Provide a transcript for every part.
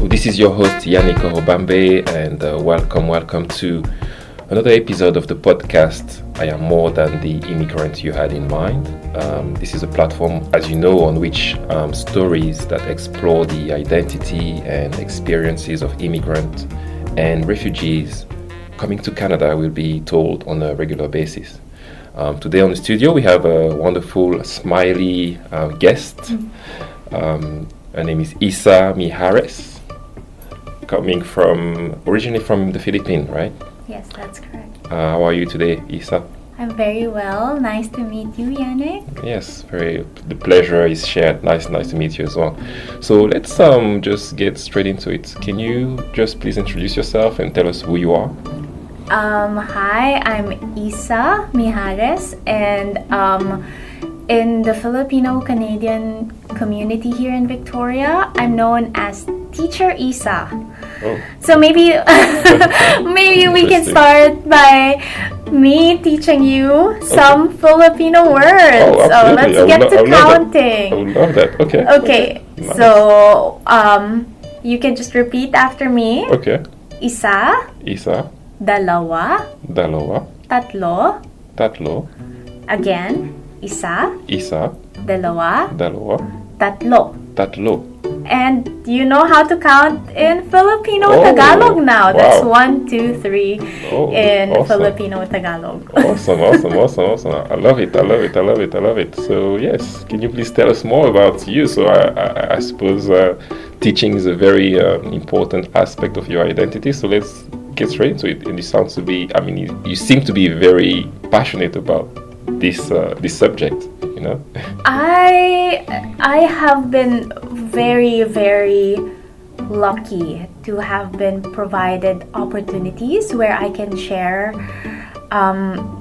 This is your host Yannick Oho Bambe, and welcome to another episode of the podcast. I am more than the immigrant you had in mind. This is a platform, as you know, on which stories that explore the identity and experiences of immigrants and refugees coming to Canada will be told on a regular basis. Today on the studio we have a wonderful, smiley guest. Her name is Issa Mijares, coming originally from the Philippines, right? Yes, that's correct. How are you today, Issa? I'm very well. Nice to meet you, Yannick. Yes, the pleasure is shared. Nice to meet you as well. So let's just get straight into it. Can you just please introduce yourself and tell us who you are? Hi, I'm Issa Mijares, and in the Filipino-Canadian community here in Victoria, I'm known as Teacher Issa. Oh. So maybe we can start by me teaching you some Filipino words. Oh, so let's get to counting. I would love that. Okay. Okay. Nice. So you can just repeat after me. Okay. Isa, Dalawa, tatlo, again, isa, dalawa, tatlo. And you know how to count in Filipino Tagalog now. That's 1, 2, 3 in awesome. Filipino Tagalog. Awesome. I love it. So yes, can you please tell us more about you? So I suppose teaching is a very important aspect of your identity. So let's get straight into it. And you seem to be very passionate about this subject. You know? I have been very, very lucky to have been provided opportunities where I can share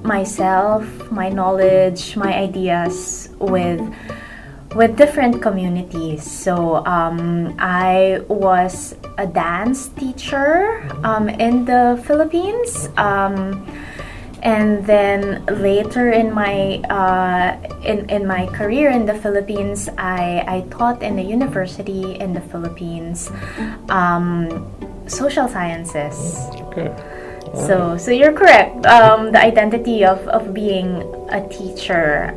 myself, my knowledge, my ideas with different communities. So I was a dance teacher in the Philippines. And then later in my in my career in the Philippines, I taught in a university in the Philippines, social sciences. Okay. So you're correct. The identity of being a teacher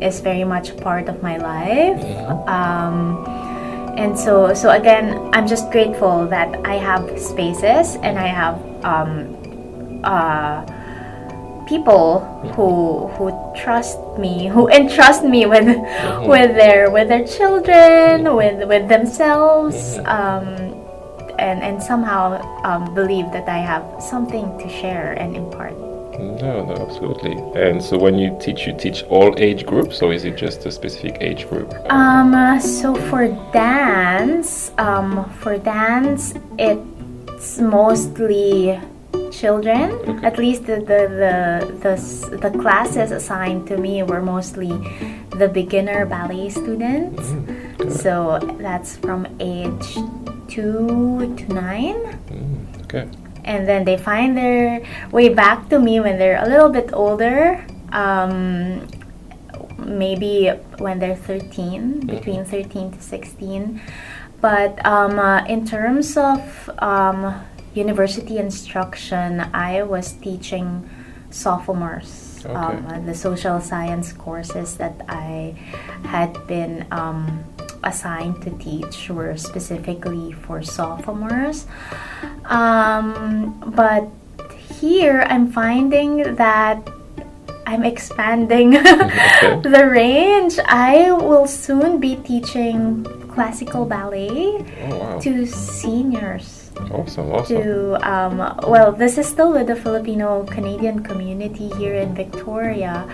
is very much part of my life. And so again, I'm just grateful that I have spaces and I have people who trust me, who entrust me with their children, with themselves, and somehow believe that I have something to share and impart. No, absolutely. And so when you teach all age groups, or is it just a specific age group? So for dance, it's mostly children. Okay. At least the classes assigned to me were mostly the beginner ballet students. Okay. So that's from age 2 to 9. Okay. And then they find their way back to me when they're a little bit older, maybe when they're 13, between 13 to 16. But in terms of university instruction, I was teaching sophomores. Okay. The social science courses that I had been assigned to teach were specifically for sophomores. But here I'm finding that I'm expanding the range. I will soon be teaching classical ballet to seniors. Awesome. This is still with the Filipino-Canadian community here in Victoria.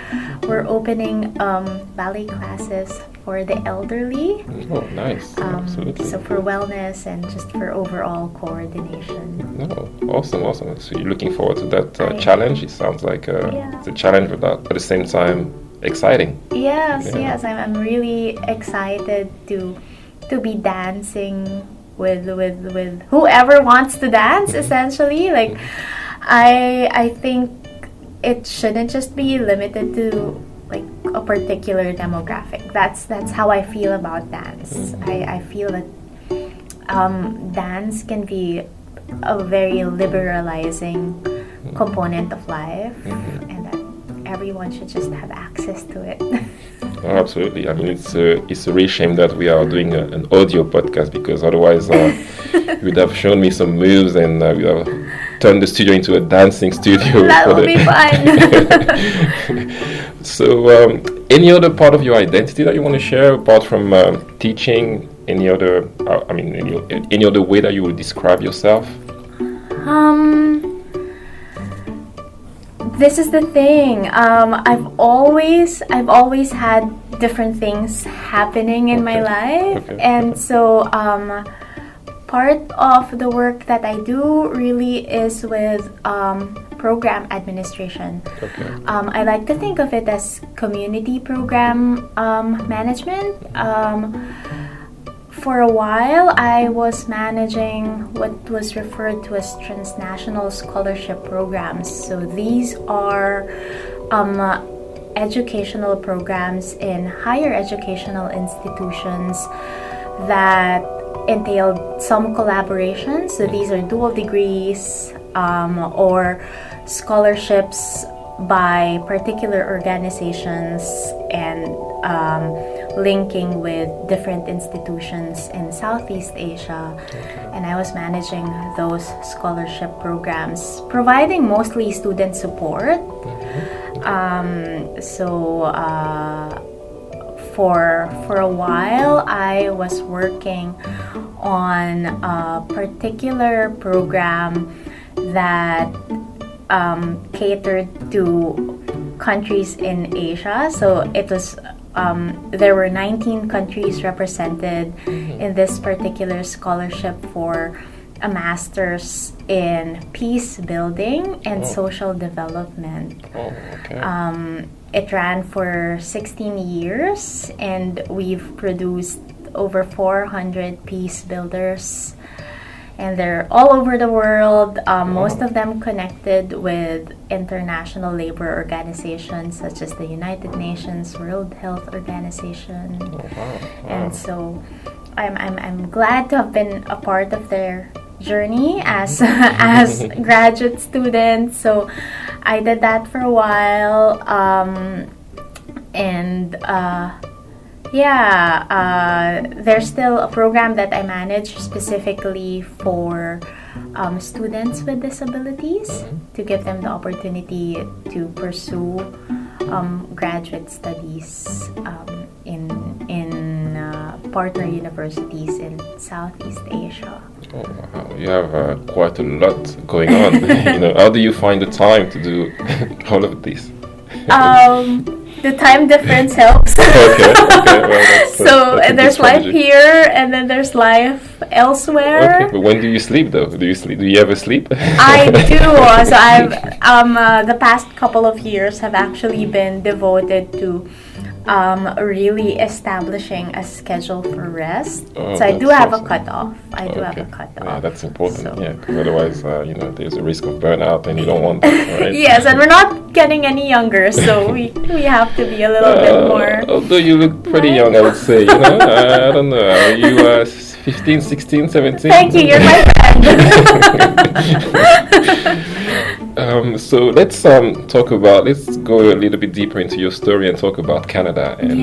We're opening ballet classes for the elderly. Oh, nice. Absolutely. So for wellness and just for overall coordination. No, awesome. So you're looking forward to that challenge? It sounds like it's a challenge, but at the same time exciting. Yes. I'm really excited to be dancing with whoever wants to dance. Essentially, like I think it shouldn't just be limited to like a particular demographic. That's how I feel about dance. I feel that dance can be a very liberalizing component of life, and that everyone should just have access to it. Oh, absolutely. I mean, it's a real shame that we are doing an audio podcast, because otherwise you would have shown me some moves and we would have turned the studio into a dancing studio. That would be fun. So, any other part of your identity that you want to share apart from teaching? Any other, any other way that you would describe yourself? This is the thing. I've always had different things happening in my life, and so part of the work that I do really is with program administration. I like to think of it as community program management. For a while, I was managing what was referred to as transnational scholarship programs. So these are educational programs in higher educational institutions that entailed some collaborations. So these are dual degrees or scholarships by particular organizations and linking with different institutions in Southeast Asia. And I was managing those scholarship programs, providing mostly student support. For a while, I was working on a particular program that catered to countries in Asia. So it was there were 19 countries represented in this particular scholarship for a master's in peace building and social development. It ran for 16 years, and we've produced over 400 peace builders, and they're all over the world, most of them connected with international labor organizations such as the United Nations, World Health Organization. And so I'm glad to have been a part of their journey as graduate students. So I did that for a while, there's still a program that I manage specifically for students with disabilities to give them the opportunity to pursue graduate studies in partner universities in Southeast Asia. Oh wow! You have quite a lot going on. How do you find the time to do all of this? The time difference helps. So there's life here, and then there's life elsewhere. Okay, but when do you sleep though? Do you ever sleep? I do. So I've the past couple of years have actually been devoted to really establishing a schedule for rest. So I do have a cutoff. Yeah, that's important. So. Yeah, because otherwise, there's a risk of burnout, and you don't want that, right? Yes, and we're not getting any younger, so we have to be a little bit more. Although you look pretty young, I would say. I don't know. Are you 15, 16, 17? Thank you. You're my friend. So let's let's go a little bit deeper into your story and talk about Canada and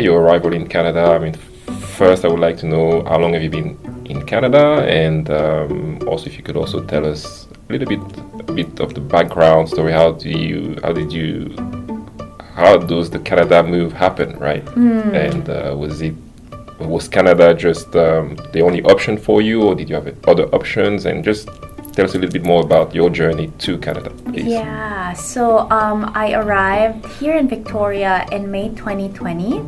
your arrival in Canada. I mean, first I would like to know how long have you been in Canada, and also if you could also tell us a bit of the background story. How does the Canada move happen, right? And was Canada just the only option for you, or did you have other options? And just tell us a little bit more about your journey to Canada, please. Yeah, so I arrived here in Victoria in May 2020.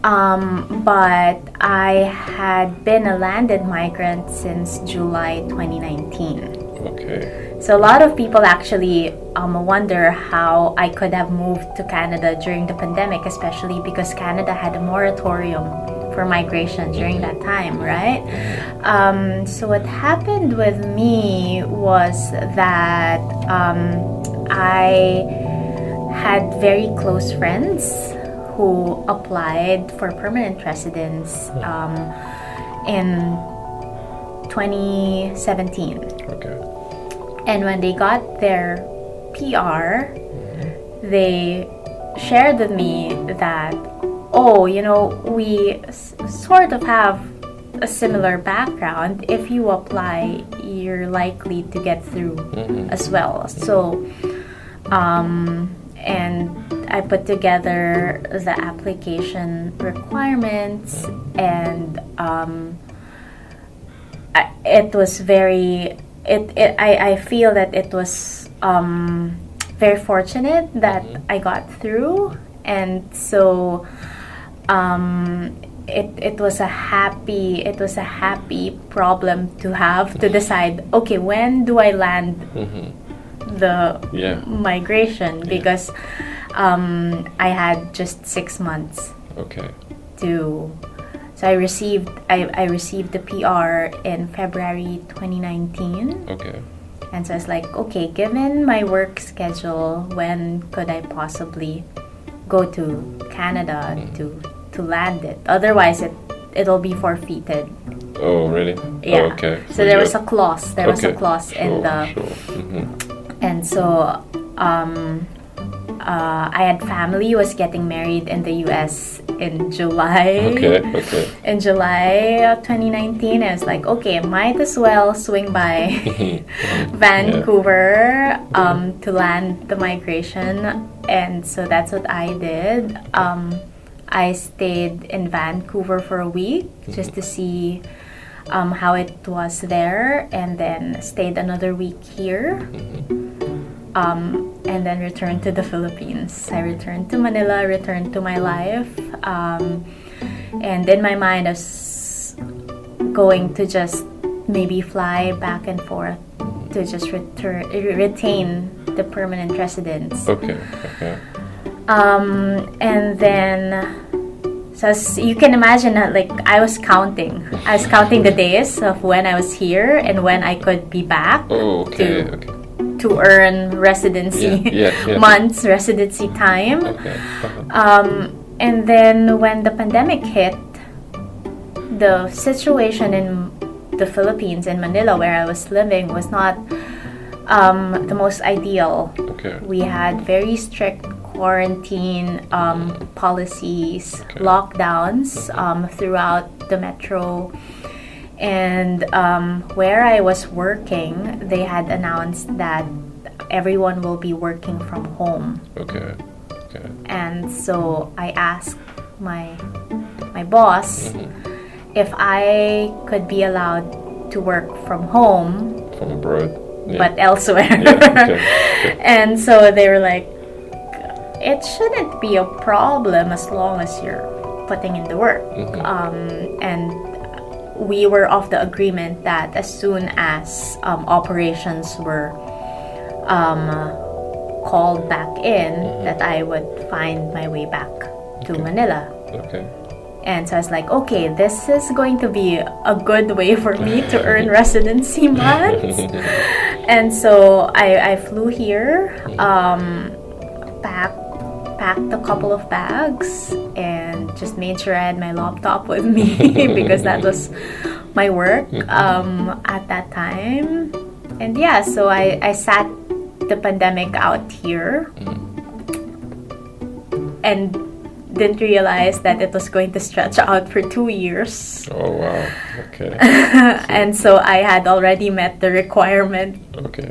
But I had been a landed migrant since July 2019. So a lot of people actually wonder how I could have moved to Canada during the pandemic, especially because Canada had a moratorium for migration during that time, right? So what happened with me was that I had very close friends who applied for permanent residence in 2017. Okay. And when they got their PR, they shared with me that, oh, you know, we sort of have a similar background. If you apply, you're likely to get through as well. So, and I put together the application requirements, and it was very. I feel that it was very fortunate that I got through, and so it was a happy problem to have, to decide, okay, when do I land the migration, because I had just 6 months to. So I received the PR in February 2019. Okay. And so I was like, okay, given my work schedule, when could I possibly go to Canada to land it? Otherwise, it'll be forfeited. Oh, really? Yeah. Oh, okay. So there was a clause. There was a clause in the. And so I had family who was getting married in the U.S. in July. Okay. In July of 2019, I was like, okay, might as well swing by Vancouver to land the migration. And so that's what I did. I stayed in Vancouver for a week just to see how it was there, and then stayed another week here. And then returned to the Philippines. I returned to Manila, returned to my life. And in my mind, I was going to just maybe fly back and forth to just retain the permanent residence. Okay. And then, so you can imagine that, like, I was counting the days of when I was here and when I could be back. Oh, okay. To earn residency months, residency time. Okay. And then when the pandemic hit, the situation in the Philippines, in Manila, where I was living, was not the most ideal. Okay. We had very strict quarantine policies, lockdowns throughout the metro. And where I was working, they had announced that everyone will be working from home. Okay. And so I asked my boss if I could be allowed to work from home. From abroad. Yeah. But elsewhere. Okay. And so they were like, it shouldn't be a problem as long as you're putting in the work. And we were of the agreement that as soon as operations were called back in, that I would find my way back to Manila. Okay. And so I was like, okay, this is going to be a good way for me to earn residency months. And so I flew here, packed a couple of bags, and just made sure I had my laptop with me because that was my work at that time. And yeah, so I sat the pandemic out here and didn't realize that it was going to stretch out for 2 years. Oh, wow. Okay. And so I had already met the requirement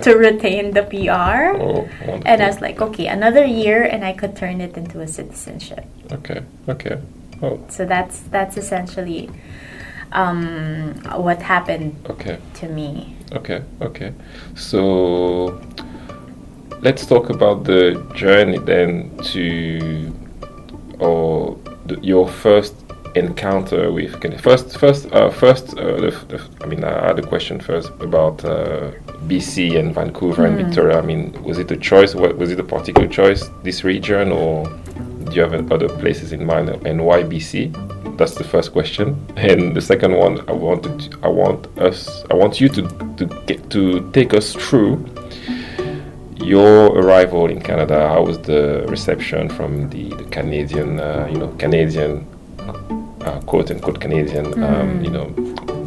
to retain the PR. Oh, wonderful. And I was like, okay, another year and I could turn it into a citizenship. Okay. Oh. So that's essentially what happened to me. Okay. So let's talk about the journey then to your first encounter with I had a question first about BC and Vancouver and Victoria. I mean, was it a choice? Was it a particular choice, this region, or do you have other places in mind, and why BC? That's the first question. And the second one, I want you to take us through your arrival in Canada, how was the reception from the Canadian, Canadian, quote unquote Canadian,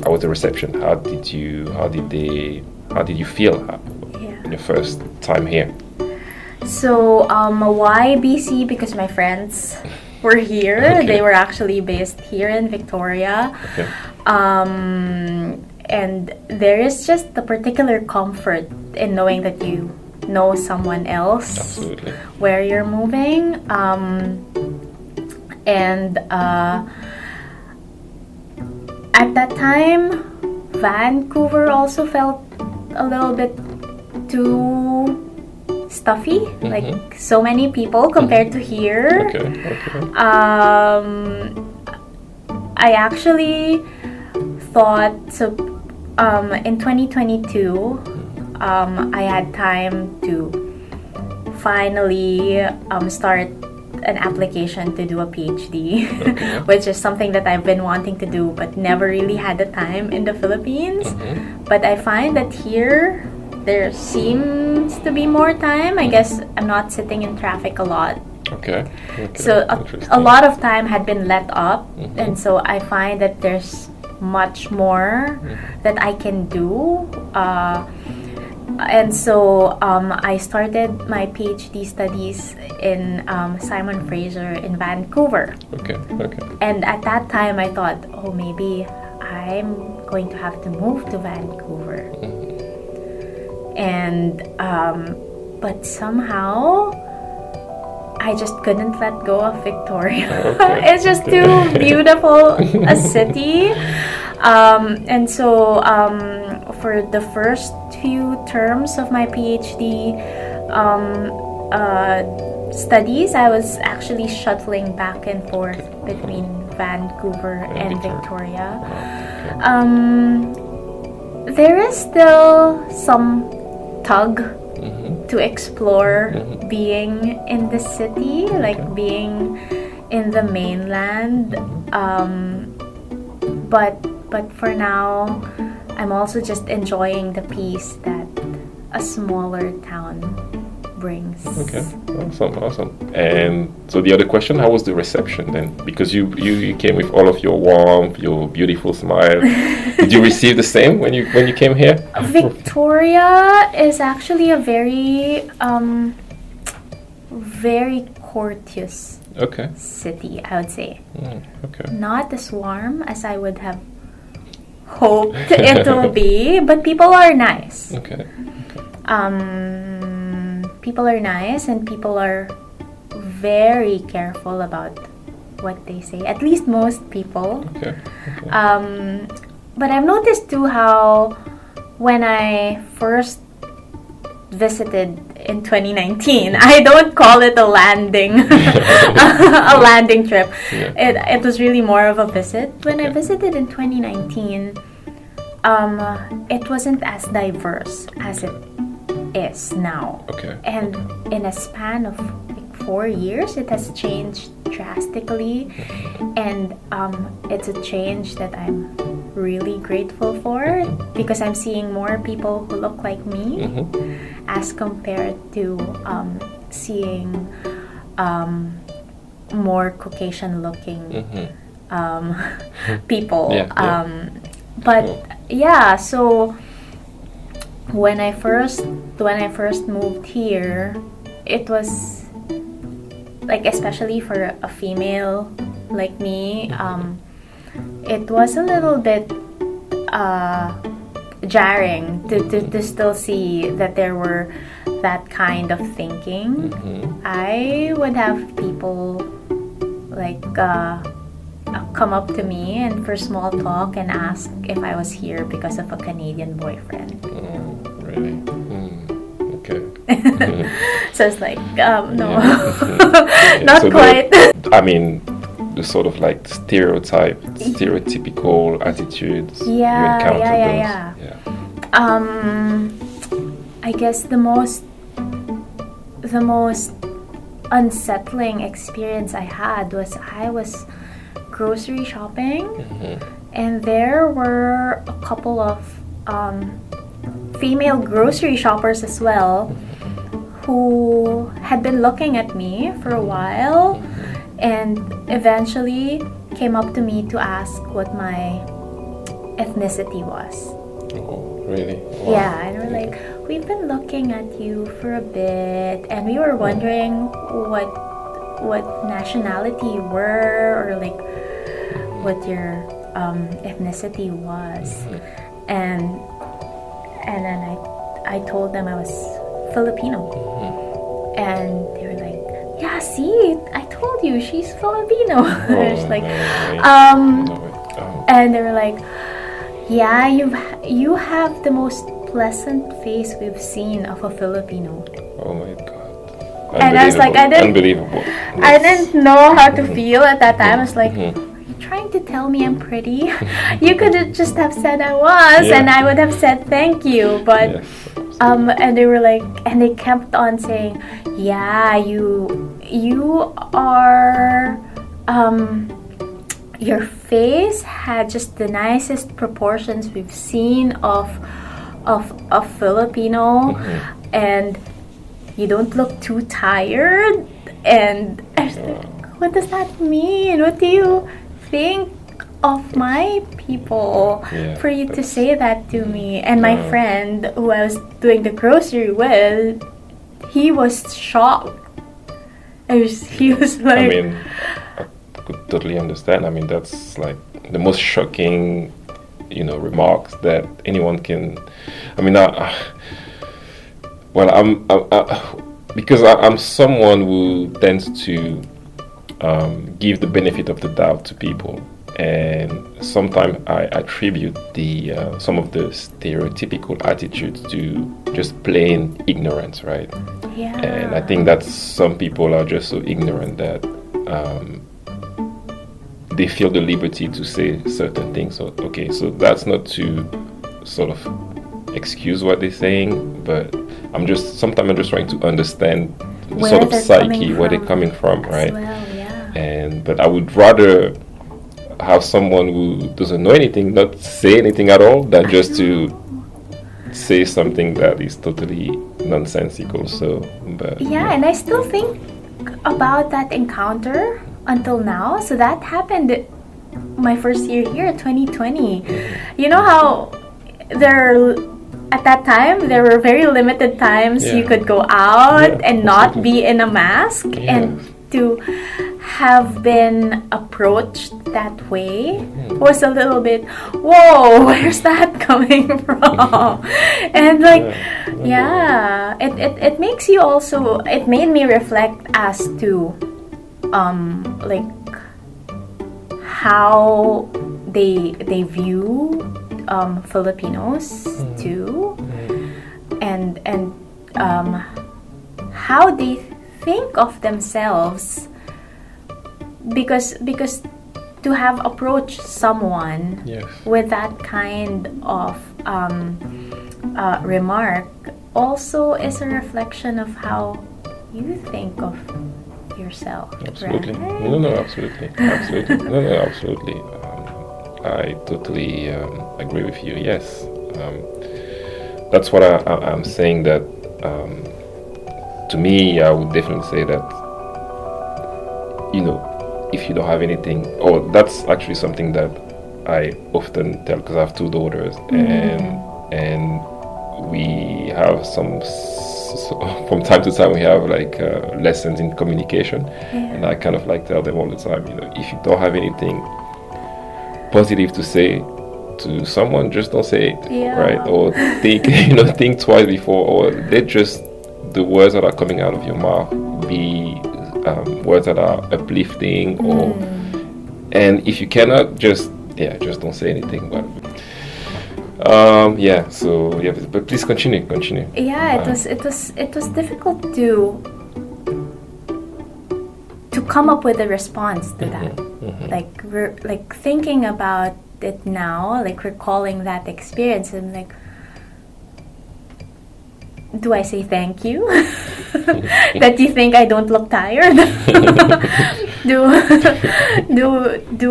how was the reception? How did you feel in your first time here? So, why BC? Because my friends were here. Okay. They were actually based here in Victoria. Okay. And there is just a particular comfort in knowing that you know someone else. Absolutely. Where you're moving. At that time, Vancouver also felt a little bit too stuffy, like so many people compared to here. Okay. I actually thought so. In 2022, I had time to finally start an application to do a PhD, which is something that I've been wanting to do but never really had the time in the Philippines. But I find that here there seems to be more time. I guess I'm not sitting in traffic a lot. Okay. So a lot of time had been let up, and so I find that there's much more that I can do. And so I started my PhD studies in Simon Fraser in Vancouver. Okay. And at that time I thought, oh, maybe I'm going to have to move to Vancouver. And but somehow I just couldn't let go of Victoria. It's just too beautiful a city. And so for the first few terms of my PhD studies, I was actually shuttling back and forth between Vancouver and Victoria. There is still some tug to explore being in the city, like being in the mainland. But for now, I'm also just enjoying the peace that a smaller town brings. Okay, awesome. And so the other question, how was the reception then? Because you came with all of your warmth, your beautiful smile. Did you receive the same when you came here? Victoria is actually a very very courteous city, I would say. Okay. Not as warm as I would have hoped it will be, but people are nice. Okay. People are nice, and people are very careful about what they say. At least most people. Okay. But I've noticed too how when I first visited in 2019, I don't call it a landing, a landing trip. Yeah. It was really more of a visit. When I visited in 2019, it wasn't as diverse as it is now. Okay. And in a span of like 4 years, it has changed drastically, and it's a change that I'm really grateful for, because I'm seeing more people who look like me as compared to seeing more Caucasian looking people. So when I first moved here, it was like, especially for a female like me, it was a little bit jarring to still see that there were that kind of thinking. I would have people like come up to me and for small talk and ask if I was here because of a Canadian boyfriend. Really? Okay. So it's like, no, not so quite. I mean, the sort of like stereotypical attitudes you encounter. I guess the most unsettling experience I had was I was grocery shopping, and there were a couple of female grocery shoppers as well who had been looking at me for a while and eventually came up to me to ask what my ethnicity was. Oh, really? Wow. Yeah, and we're like, we've been looking at you for a bit, and we were wondering what nationality you were, or like what your ethnicity was, and then I told them I was Filipino, and they were like, yeah, see, I told you she's Filipino. It's like, and they were like, yeah, you have the most pleasant face we've seen of a Filipino. Oh my God. And I was like, Unbelievable. I didn't know how to feel at that time. I was like, are you trying to tell me I'm pretty? You could just have said I was, and I would have said thank you. But and they were like, and they kept on saying, yeah, you are your face had just the nicest proportions we've seen of a Filipino, and you don't look too tired. And I was like, what does that mean? What do you think of my people for you to say that to me? And my friend who I was doing the grocery with, he was shocked. He was like, I mean, I could totally understand. I mean, that's like the most shocking, remarks that anyone can. I mean, because I'm someone who tends to give the benefit of the doubt to people, and sometimes I attribute some of the stereotypical attitudes to just plain ignorance, right? Yeah. And I think that some people are just so ignorant that they feel the liberty to say certain things. So that's not to sort of excuse what they're saying, but sometimes I'm just trying to understand the sort of psyche, where they're coming from, right? Well, yeah. But I would rather have someone who doesn't know anything not say anything at all than just to say something that is totally nonsensical. And I still think about that encounter until now. So that happened my first year here, 2020. You know how at that time there were very limited times you could go out and not be in a mask, and to have been approached that way was a little bit, whoa, where's that coming from? And like, it makes you also, it made me reflect as to like how they view Filipinos too, and how they think of themselves, because to have approached someone with that kind of remark also is a reflection of how you think of yourself. Absolutely. Right? No, absolutely. Absolutely. I totally agree with you. Yes, that's what I'm saying. That to me, I would definitely say that if you don't have anything, that's actually something that I often tell, because I have two daughters, and we have from time to time we have like lessons in communication, and I kind of like tell them all the time, if you don't have anything positive to say to someone, just don't say it, right? Or think think twice before, or let just the words that are coming out of your mouth be words that are uplifting, and if you cannot, just don't say anything. But please continue. It was difficult to come up with a response to that. Like thinking about it now, like recalling that experience, and like, do I say thank you that you think I don't look tired? do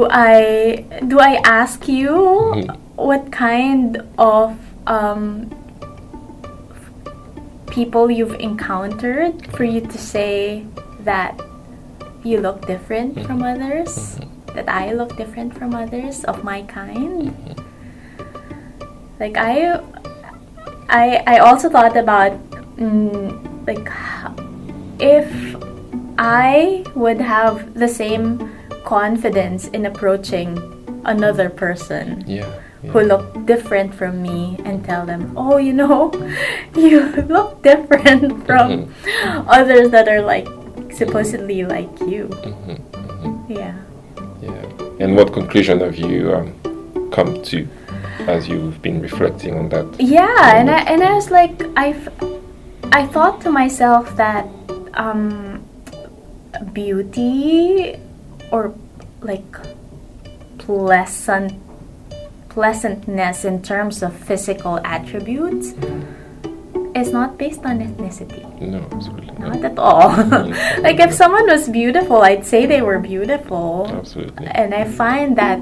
I ask you what kind of people you've encountered for you to say that you look different from others, that I look different from others of my kind. Like I also thought about like if I would have the same confidence in approaching another person who look different from me and tell them, oh, you know, you look different from others that are like supposedly like you. Yeah. And what conclusion have you come to as you've been reflecting on that? Yeah, and I was like, I thought to myself that beauty or like pleasantness in terms of physical attributes is not based on ethnicity. No, absolutely not at all. Like if someone was beautiful, I'd say they were beautiful. Absolutely. And I find that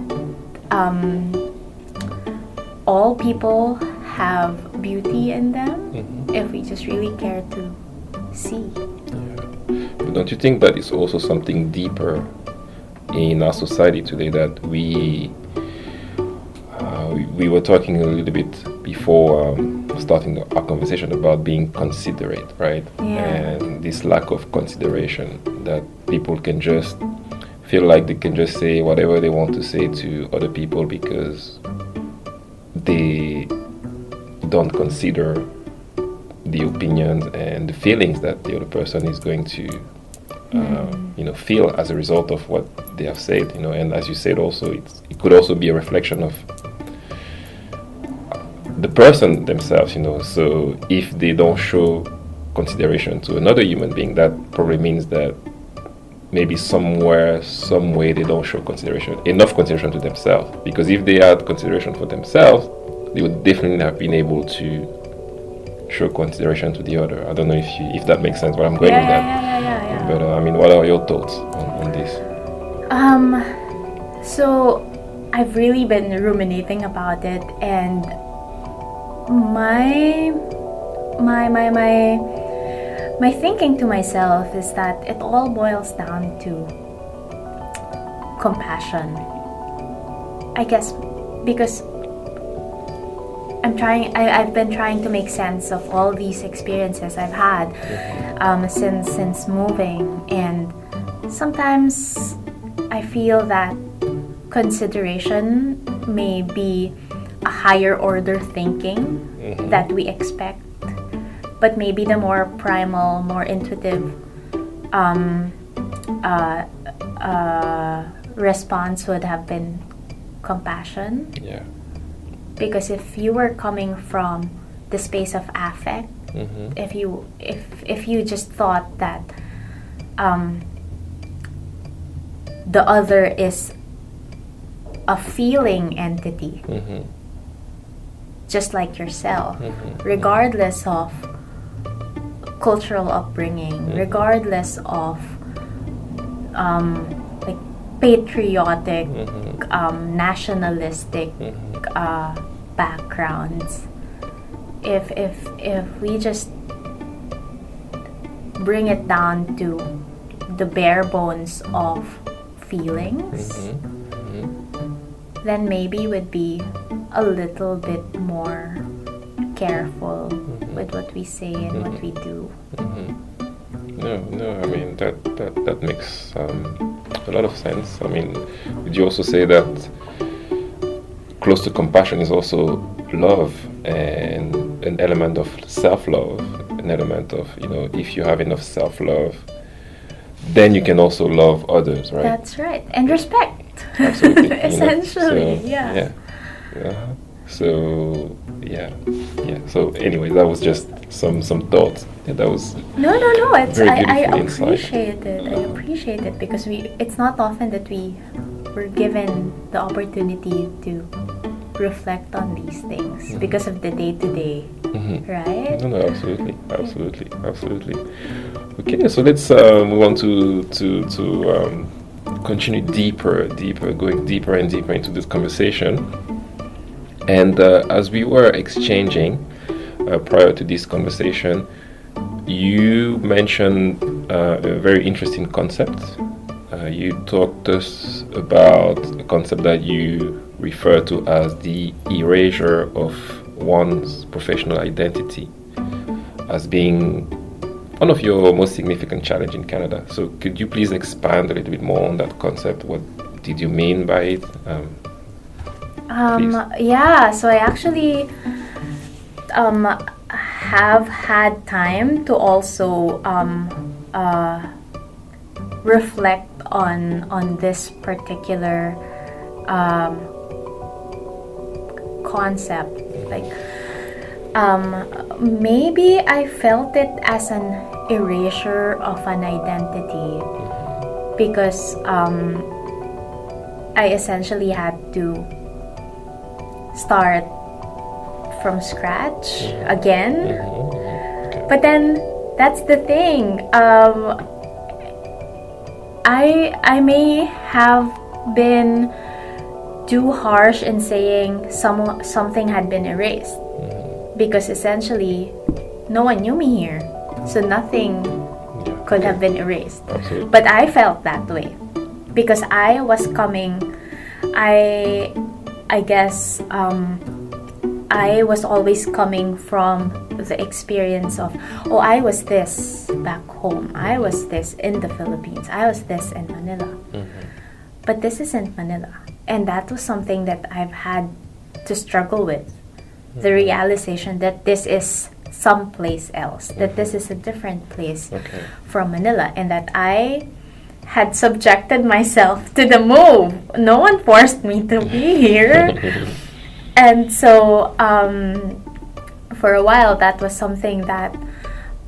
all people have beauty in them if we just really care to see. But don't you think that is also something deeper in our society today that we were talking a little bit before starting our conversation about being considerate, right? And this lack of consideration that people can just feel like they can just say whatever they want to say to other people because they don't consider the opinions and the feelings that the other person is going to feel as a result of what they have said, and as you said also, it could also be a reflection of the person themselves, so if they don't show consideration to another human being, that probably means that maybe somewhere, some way they don't show enough consideration to themselves, because if they had consideration for themselves, they would definitely have been able to show consideration to the other. I don't know if that makes sense where I'm going with that. Yeah. But what are your thoughts on this? So I've really been ruminating about it, and my thinking to myself is that it all boils down to compassion. I guess because I've been trying to make sense of all these experiences I've had since moving, and sometimes I feel that consideration may be a higher order thinking that we expect, but maybe the more primal, more intuitive response would have been compassion. Yeah. Because if you were coming from the space of affect, if you just thought that the other is a feeling entity, just like yourself, regardless of cultural upbringing, regardless of like patriotic, nationalistic backgrounds. If we just bring it down to the bare bones of feelings, then maybe we'd be a little bit more careful with what we say and what we do. No, I mean that makes a lot of sense. I mean, would you also say that close to compassion is also love and an element of self-love, an element of, if you have enough self-love, then you can also love others, right? That's right. And respect. Absolutely. Essentially, So anyway, that was just some thoughts. Yeah, that was no. I appreciate it. I appreciate it because it's not often that we were given the opportunity to reflect on these things because of the day-to-day, right? No, absolutely. Okay, so let's move on to continue going deeper and deeper into this conversation. And as we were exchanging prior to this conversation, you mentioned a very interesting concept. You talked to us about a concept that you refer to as the erasure of one's professional identity as being one of your most significant challenges in Canada. So could you please expand a little bit more on that concept? What did you mean by it? Yeah, so I actually have had time to also reflect on this particular concept. Like maybe I felt it as an erasure of an identity because I essentially had to start from scratch again. But then that's the thing. I may have been too harsh in saying something had been erased because essentially no one knew me here, so nothing could have been erased. Absolutely. But I felt that way because I was coming. I guess I was always coming from the experience of, oh, I was this back home, I was this in the Philippines, I was this in Manila. But this isn't Manila. And that was something that I've had to struggle with. The realization that this is someplace else, that this is a different place from Manila, and that I had subjected myself to the move. No one forced me to be here. And so for a while that was something that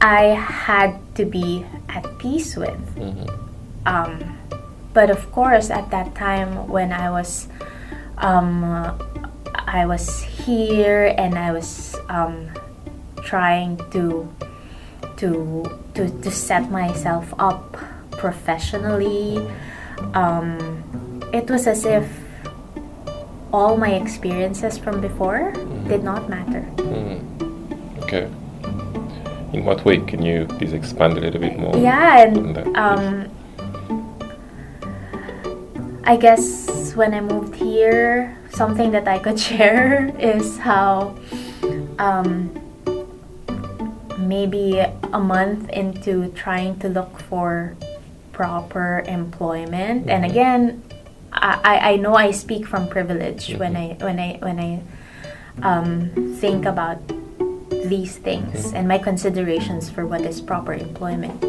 I had to be at peace with. But of course at that time when I was here and I was trying to set myself up professionally, it was as if all my experiences from before did not matter. Okay. In what way? Can you please expand a little bit more? Yeah, and on that, I guess when I moved here, something that I could share is how maybe a month into trying to look for proper employment, and again, I know I speak from privilege when I think about these things and my considerations for what is proper employment.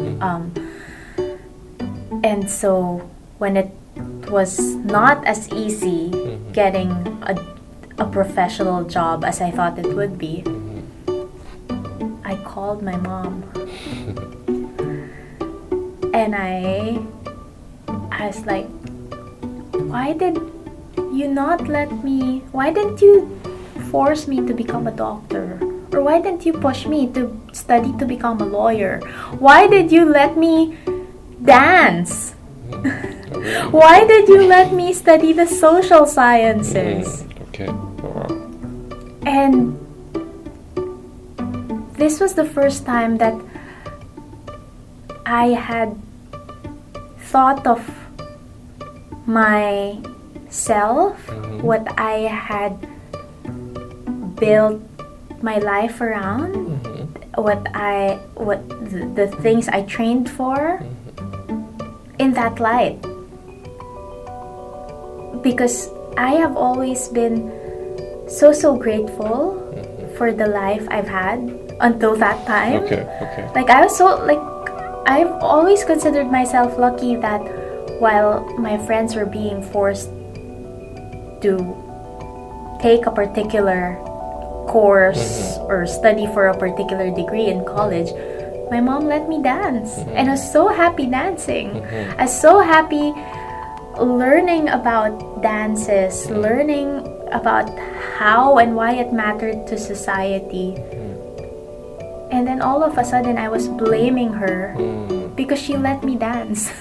And so when it was not as easy getting a professional job as I thought it would be, I called my mom and I was like, why didn't you force me to become a doctor? Or why didn't you push me to study to become a lawyer? Why did you let me dance? Why did you let me study the social sciences? Okay. Wow. And this was the first time that I had thought of myself, what I had built my life around, what the things I trained for, in that light. Because I have always been so grateful for the life I've had until that time. Okay. Like I've always considered myself lucky that while my friends were being forced to take a particular course or study for a particular degree in college, my mom let me dance. And I was so happy dancing. I was so happy learning about dances, learning about how and why it mattered to society. And then all of a sudden I was blaming her because she let me dance.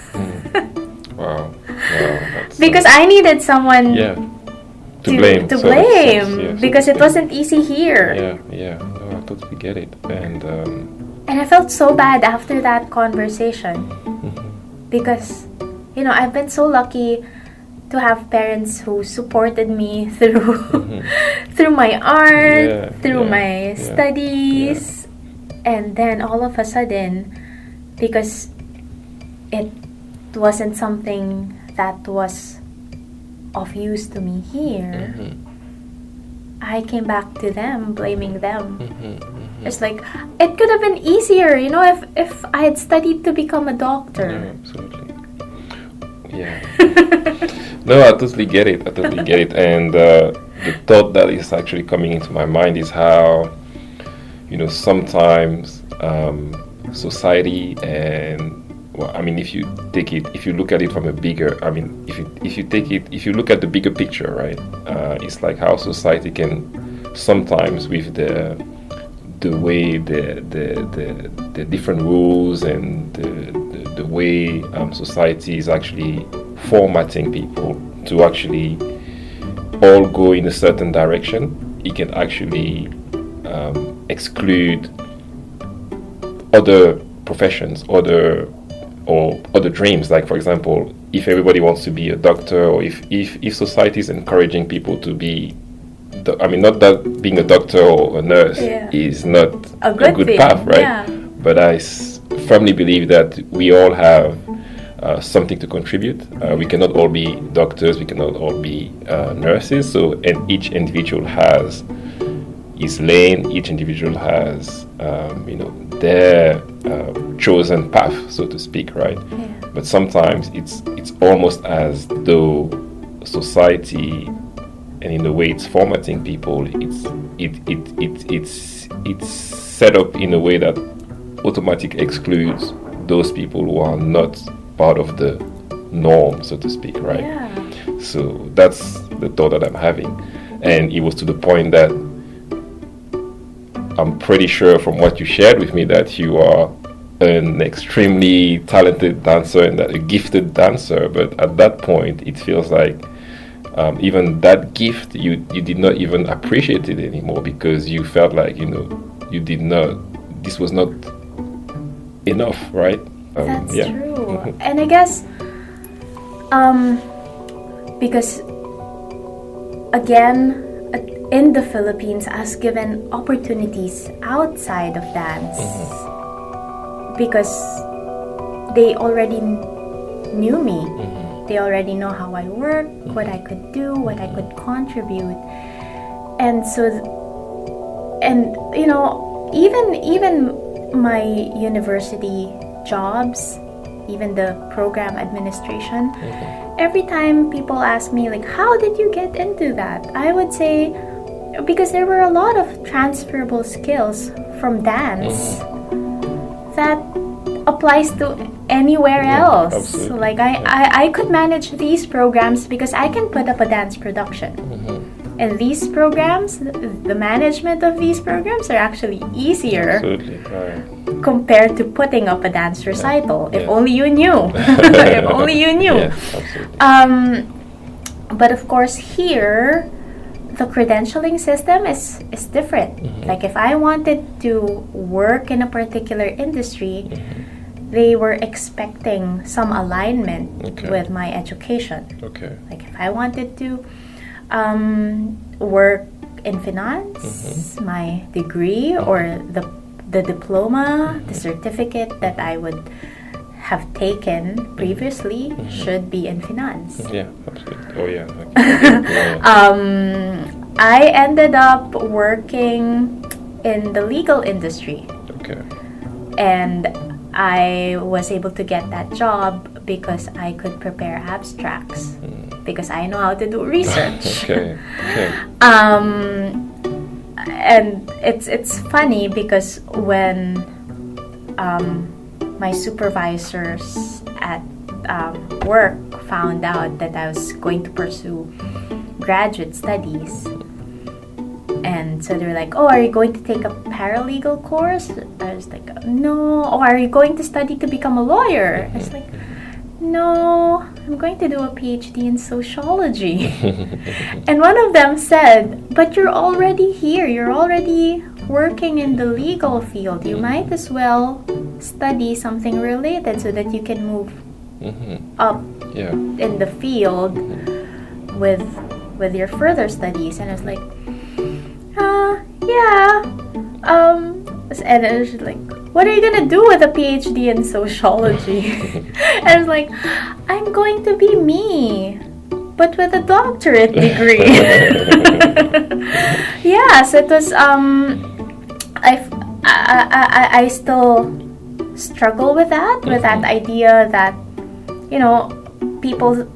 Wow. Because I needed someone to blame. Because it wasn't easy here. Yeah. No, I totally get it. And And I felt so bad after that conversation because, I've been so lucky to have parents who supported me through through my art, through my studies, and then all of a sudden, because it wasn't something that was of use to me here, I came back to them, blaming them. It's like, it could have been easier, if I had studied to become a doctor. Yeah, absolutely. Yeah. No, I totally get it. And the thought that is actually coming into my mind is how, sometimes society and, if you look at it from a bigger, if you look at the bigger picture, right? It's like how society can sometimes, with the way the different rules and the way society is actually formatting people to actually all go in a certain direction, it can actually exclude other professions, other dreams. Like, for example, if everybody wants to be a doctor, or if society is encouraging people to be, not that being a doctor or a nurse is not a good path, right? Yeah. But I firmly believe that we all have something to contribute. We cannot all be doctors, we cannot all be nurses. So, and each individual has his lane, each individual has, their chosen path, so to speak, right? Yeah. But sometimes it's almost as though society, and in the way it's formatting people, it's set up in a way that automatically excludes those people who are not part of the norm, so to speak, right? Yeah. So that's the thought that I'm having, and it was to the point that I'm pretty sure from what you shared with me that you are an extremely talented dancer and a gifted dancer, but at that point it feels like even that gift, you did not even appreciate it anymore, because you felt like, this was not enough, right? That's true. And I guess because again, in the Philippines, I was given opportunities outside of dance because they already knew me. They already know how I work, what I could do, what I could contribute. And so, even my university jobs, even the program administration, every time people ask me, like, how did you get into that? I would say, because there were a lot of transferable skills from dance that applies to anywhere else. Absolutely. Like I could manage these programs because I can put up a dance production. And these programs, the management of these programs are actually easier compared to putting up a dance recital. If only you knew. If only you knew. Yeah, but of course here, the credentialing system is different. Like if I wanted to work in a particular industry, they were expecting some alignment with my education. Like if I wanted to work in finance, my degree or the diploma, the certificate that I would have taken previously should be in finance. Yeah, absolutely. Oh yeah. I ended up working in the legal industry. And I was able to get that job because I could prepare abstracts, because I know how to do research. And it's funny because when my supervisors at work found out that I was going to pursue graduate studies, and so they were like, oh, are you going to take a paralegal course? I was like, no. Oh, are you going to study to become a lawyer? I was like, no, I'm going to do a PhD in sociology. And one of them said, but you're already here. You're already working in the legal field, you might as well study something related so that you can move up in the field with your further studies. And I was like, and I was like, what are you gonna do with a PhD in sociology? And I was like, I'm going to be me, but with a doctorate degree. Yeah, so it was I still struggle with that idea that, you know, people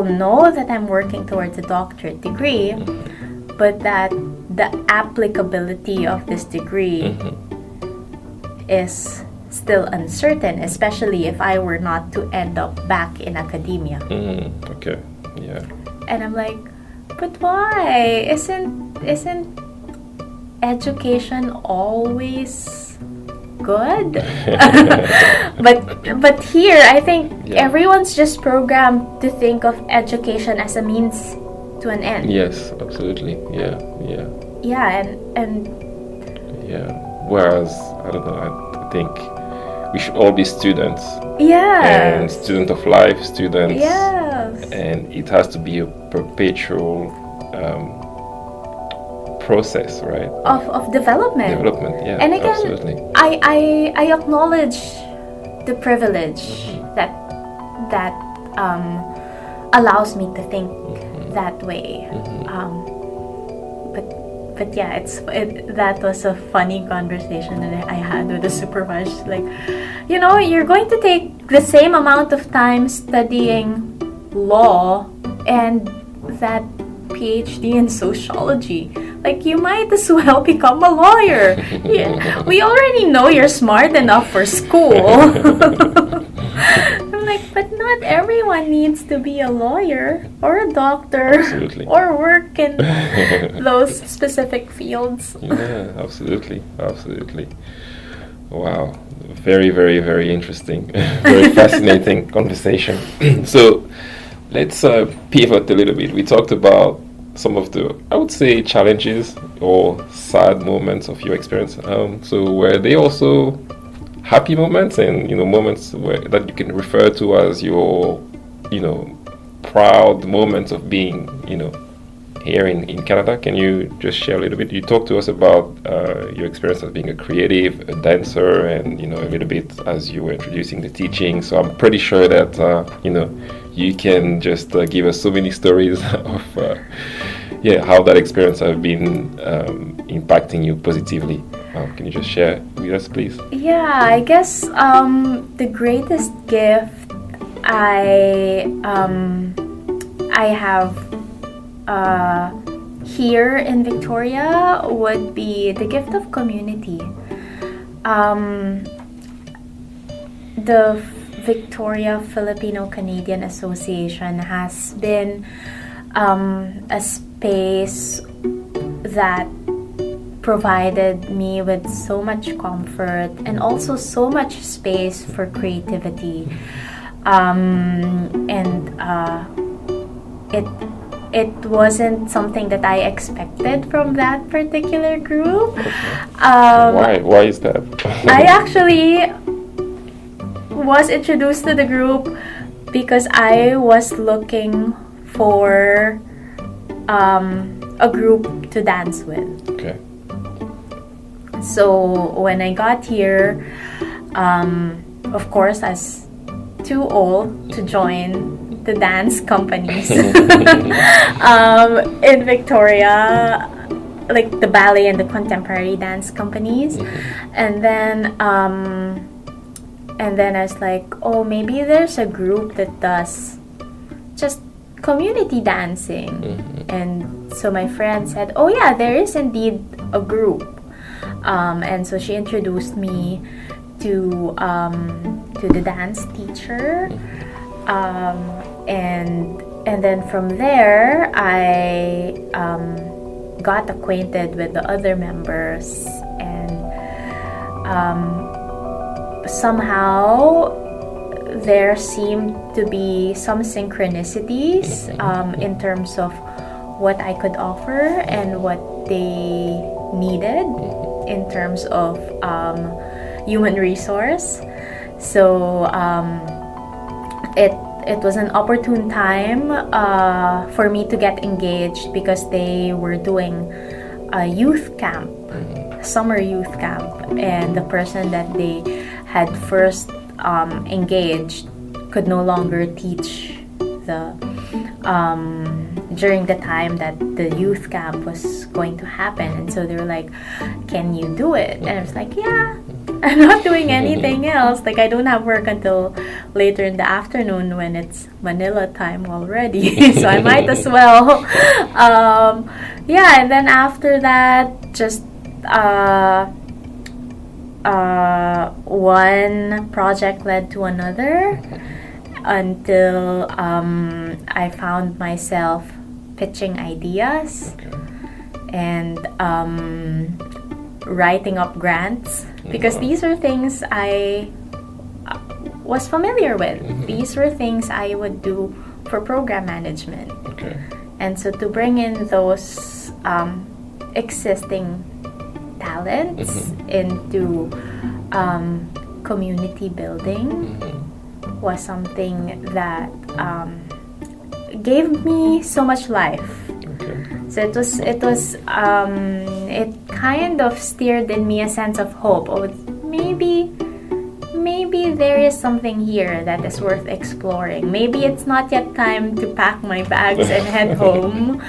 know that I'm working towards a doctorate degree, but that the applicability of this degree is still uncertain, especially if I were not to end up back in academia. Okay. Yeah. And I'm like, but why? Isn't education always good? but here I think everyone's just programmed to think of education as a means to an end. Yes, absolutely. Yeah. And whereas I don't know, I think we should all be students. Yeah. And student of life, students. Yes. And it has to be a perpetual process, right? Of development. Yeah. And again, absolutely. I acknowledge the privilege that allows me to think that way. But yeah, that was a funny conversation that I had with the supervisor. Like, you know, you're going to take the same amount of time studying law and that PhD in sociology. Like, you might as well become a lawyer. Yeah, we already know you're smart enough for school. I'm like, but not everyone needs to be a lawyer or a doctor. Absolutely. Or work in those specific fields. Yeah, absolutely. Wow. Very, very, very interesting. Very fascinating conversation. So let's pivot a little bit. We talked about some of the, I would say, challenges or sad moments of your experience. So were they also happy moments and, you know, moments that you can refer to as your, you know, proud moments of being, you know, here in Canada? Can you just share a little bit? You talked to us about your experience as being a creative, a dancer, and, you know, a little bit as you were introducing the teaching. So I'm pretty sure that, you know, you can just give us so many stories of how that experience has been impacting you positively. Can you just share with us, please? Yeah, I guess the greatest gift I have here in Victoria would be the gift of community. The Victoria Filipino-Canadian Association has been a space that provided me with so much comfort and also so much space for creativity. It wasn't something that I expected from that particular group. Why is that? I actually was introduced to the group because I was looking for a group to dance with. Okay. So when I got here, of course, I was too old to join the dance companies in Victoria, like the ballet and the contemporary dance companies. And then I was like, oh, maybe there's a group that does just community dancing. And so my friend said, oh yeah, there is indeed a group. And so she introduced me to the dance teacher. And then from there, I got acquainted with the other members, and somehow there seemed to be some synchronicities in terms of what I could offer and what they needed. in terms of human resource. So it was an opportune time for me to get engaged because they were doing a youth camp, summer youth camp, and the person that they had first engaged could no longer teach during the time that the youth camp was going to happen. And so they were like, can you do it? And I was like, yeah, I'm not doing anything else. Like, I don't have work until later in the afternoon when it's Manila time already. So I might as well. Yeah, and then after that, just one project led to another until I found myself pitching ideas and writing up grants, because these are things I was familiar with. These were things I would do for program management. And so to bring in those existing talents into community building was something that gave me so much life. So it kind of stirred in me a sense of hope. Oh, maybe there is something here that is worth exploring. Maybe it's not yet time to pack my bags and head home.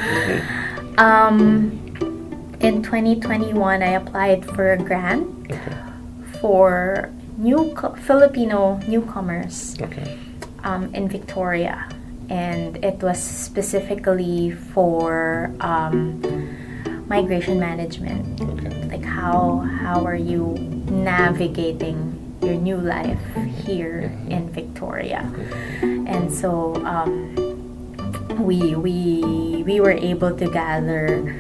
In 2021, I applied for a grant for Filipino newcomers in Victoria, and it was specifically for migration management. Like how are you navigating your new life here in Victoria? And so we were able to gather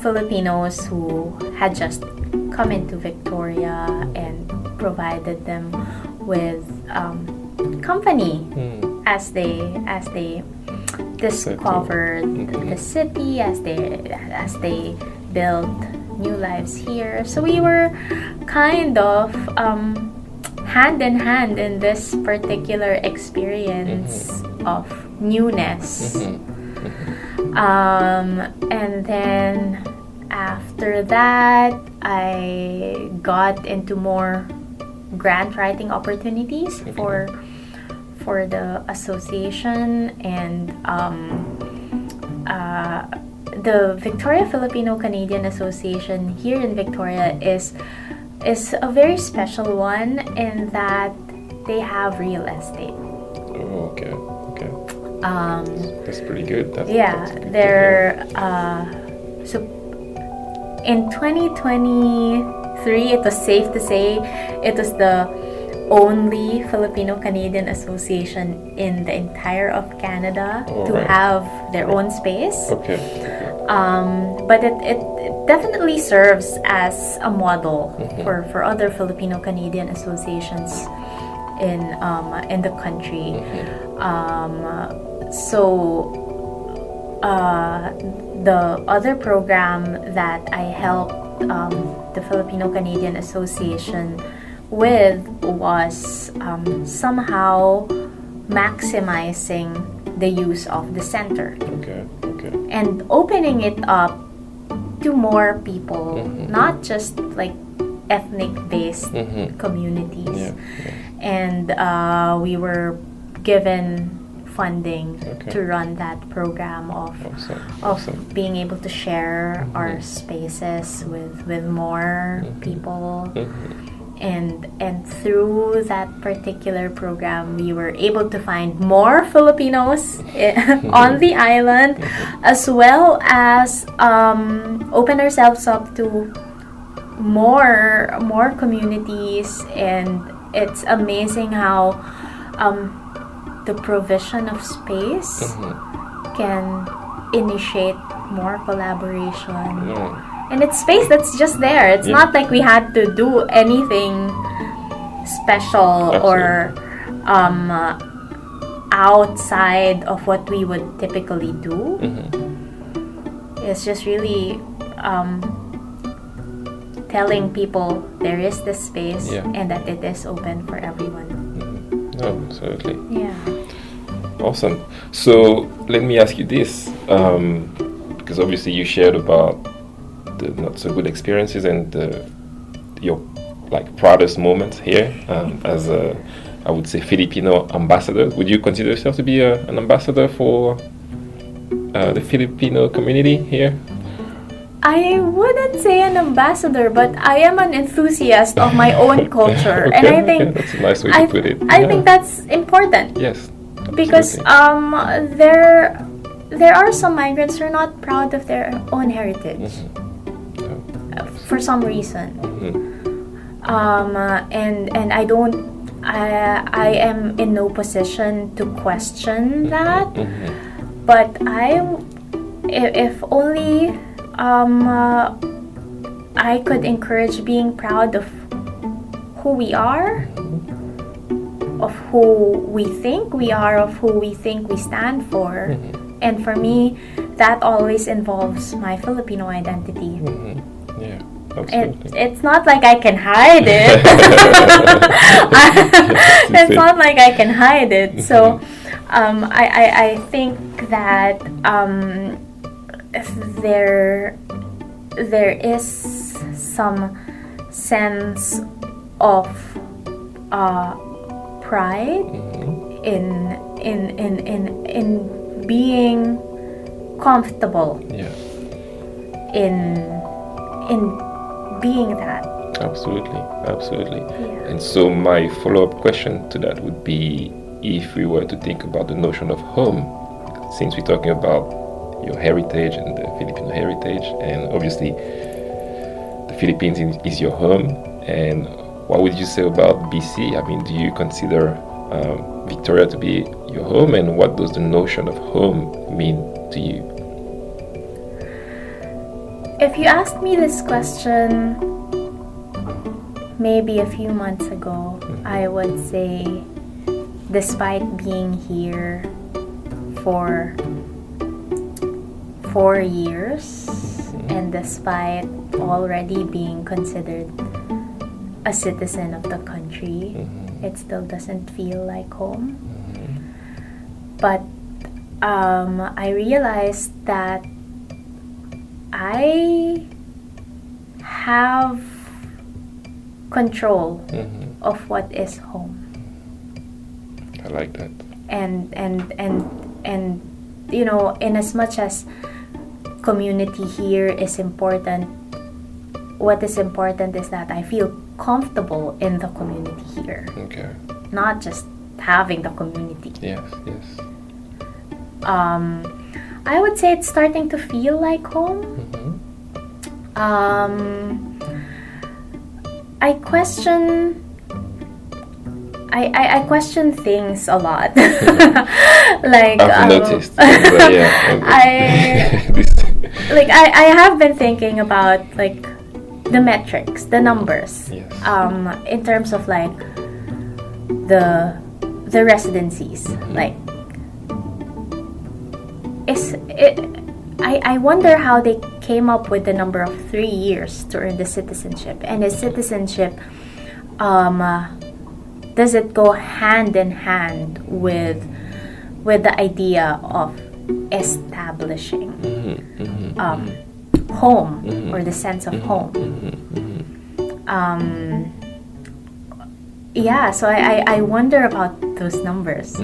Filipinos who had just come into Victoria and provided them with company as they discovered the city, as they built new lives here. So we were kind of hand in hand in this particular experience of newness. And then after that, I got into more grant writing opportunities for the association, and the Victoria Filipino Canadian Association here in Victoria is a very special one in that they have real estate. Oh, okay. That's pretty good. They're so in 2023, it was safe to say it was the only Filipino Canadian association in the entire of Canada to have their own space. But it definitely serves as a model for other Filipino Canadian associations in the country. The other program that I helped the Filipino Canadian Association with was somehow maximizing the use of the center and opening it up to more people, not just like ethnic-based communities. And we were given funding to run that program of being able to share our spaces with more people. And through that particular program, we were able to find more Filipinos on the island, as well as open ourselves up to more communities. And it's amazing how the provision of space can initiate more collaboration. And it's space that's just there. It's not like we had to do anything special or outside of what we would typically do. It's just really telling people there is this space Yeah. and that it is open for everyone. No, absolutely. Yeah. Awesome. So let me ask you this, because obviously you shared about the not so good experiences and your like proudest moments here as a, I would say, Filipino ambassador. Would you consider yourself to be an ambassador for the Filipino community here? I wouldn't say an ambassador, but I am an enthusiast of my own culture, Okay, and I think that's a nice way to put it. I think that's important. Yes. Because absolutely. there are some migrants who are not proud of their own heritage for some reason, and I am in no position to question that. But if only I could encourage being proud of who we are, of who we think we are, of who we think we stand for. And for me, that always involves my Filipino identity. Yeah, absolutely. It's not like I can hide it. It's not like I can hide it. So I think that there is some sense of pride in being comfortable in being that. Absolutely. Yeah. And so my follow-up question to that would be, if we were to think about the notion of home, since we're talking about your heritage and the Filipino heritage, and obviously the Philippines is your home, and what would you say about BC? I mean, do you consider Victoria to be your home, and what does the notion of home mean to you? If you asked me this question maybe a few months ago, I would say, despite being here for 4 years and despite already being considered a citizen of the country, it still doesn't feel like home. But I realized that I have control of what is home. I like that. And you know, in as much as community here is important, what is important is that I feel comfortable in the community here. Okay. Not just having the community. Yes. I would say it's starting to feel like home. I question things a lot. Like I've noticed. I have been thinking about like the metrics, the numbers. Yes. In terms of like the residencies. Like I wonder how they came up with the number of 3 years to earn the citizenship. And the citizenship, does it go hand in hand with the idea of establishing home or the sense of home? Yeah, so I wonder about those numbers.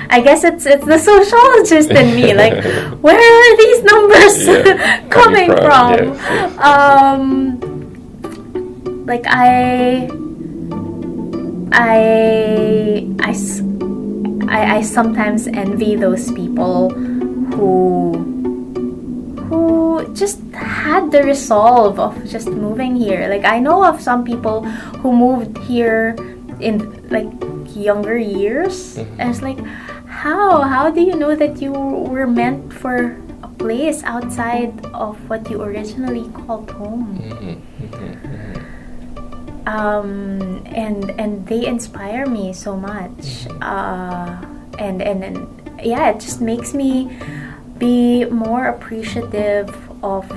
I guess it's the sociologist in me. Like, where are these numbers coming from? Yes. Like I sometimes envy those people who just had the resolve of just moving here. Like, I know of some people who moved here in like younger years, and it's like, how do you know that you were meant for a place outside of what you originally called home? And they inspire me so much, and yeah, it just makes me be more appreciative of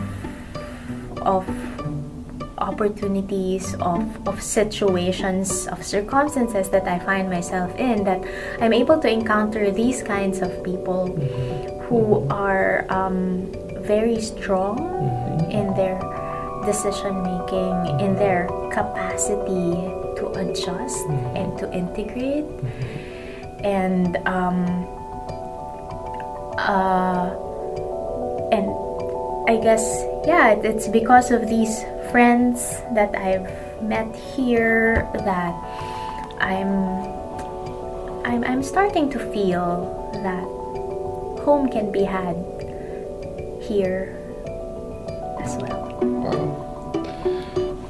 opportunities, of situations, of circumstances that I find myself in, that I'm able to encounter these kinds of people who are very strong in their decision making, in their capacity to adjust and to integrate. And I guess, it's because of these friends that I've met here that I'm starting to feel that home can be had here as well. Wow.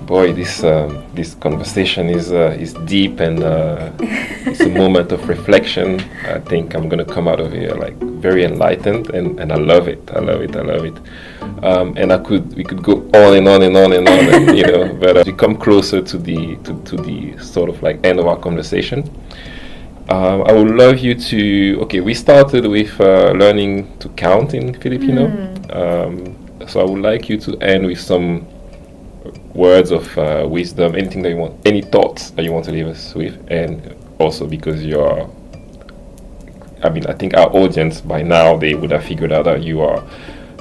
Boy, this conversation is deep, and it's a moment of reflection. I think I'm gonna come out of here like very enlightened, and I love it. I love it. And we could go on and on and on and on, and, but as we come closer to the sort of like end of our conversation, I would love you to. Okay, we started with learning to count in Filipino. So I would like you to end with some words of wisdom, anything that you want, any thoughts that you want to leave us with. And also because I think our audience by now, they would have figured out that you are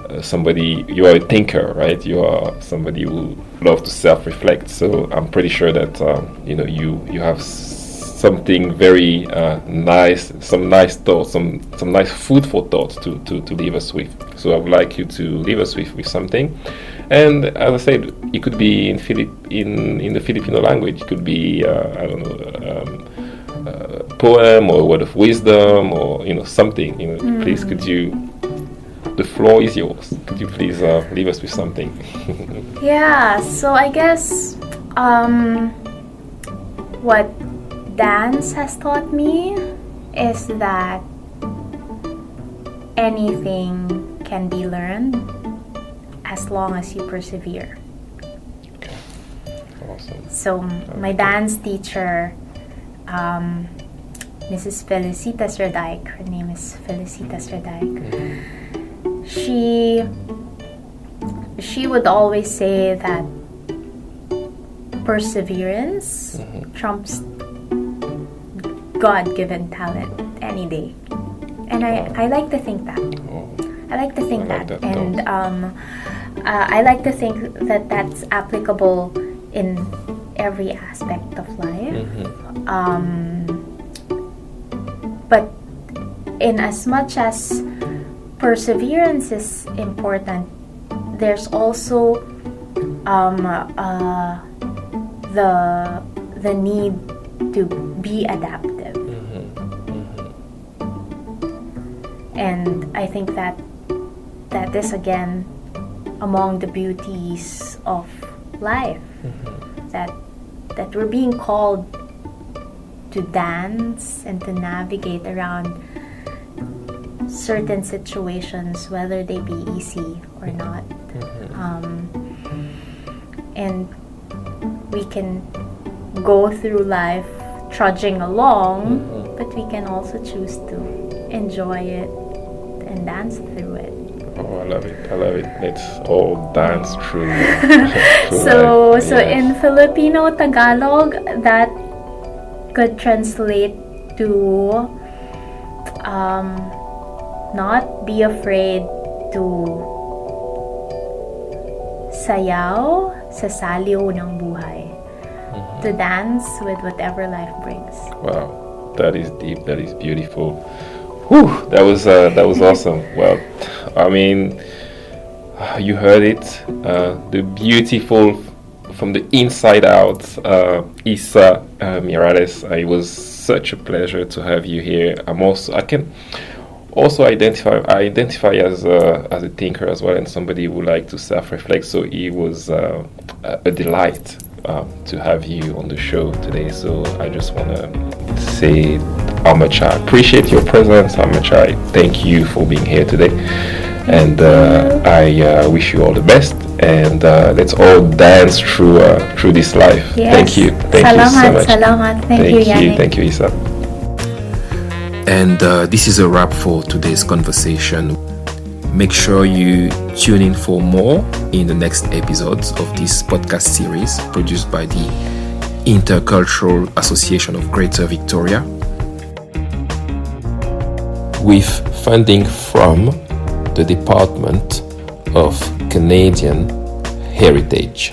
you are a thinker, right? You are somebody who loves to self-reflect. So I'm pretty sure that you have something very nice, some nice thoughts, some nice food for thought to leave us with. So I would like you to leave us with something. And as I said, it could be in the Filipino language. It could be a poem or a word of wisdom, or something. Please, the floor is yours. Could you please leave us with something? Yeah. So I guess what dance has taught me is that anything can be learned as long as you persevere. Okay. Awesome. So my dance teacher, Mrs. Felicita Serdaik, her name is Felicita Serdaik, she would always say that perseverance trumps God-given talent any day. And I like to think that. I like to think that. And I like to think that that's applicable in every aspect of life. But in as much as perseverance is important, there's also the need to be adaptive. And I think that is again among the beauties of life, that we're being called to dance and to navigate around certain situations, whether they be easy or not. And we can go through life trudging along, but we can also choose to enjoy it and dance through it. Oh, I love it. Let's all dance through so life. So in Filipino Tagalog, that could translate to not be afraid to sayaw sa saliw ng buhay, to dance with whatever life brings. Wow, that is deep. That is beautiful. Whew, that was awesome. Well, I mean, you heard it. The beautiful from the inside out, Issa, Mijares. It was such a pleasure to have you here. I can also identify as a thinker as well, and somebody who like to self-reflect. So it was a delight to have you on the show today. So I just want to say how much I appreciate your presence, how much I thank you for being here today, and I wish you all the best. And let's all dance through this life. Yes. Thank you so much. Salamat. Thank you, Yannick. Thank you, Issa. And this is a wrap for today's conversation. Make sure you tune in for more in the next episodes of this podcast series produced by the Intercultural Association of Greater Victoria, with funding from the Department of Canadian Heritage.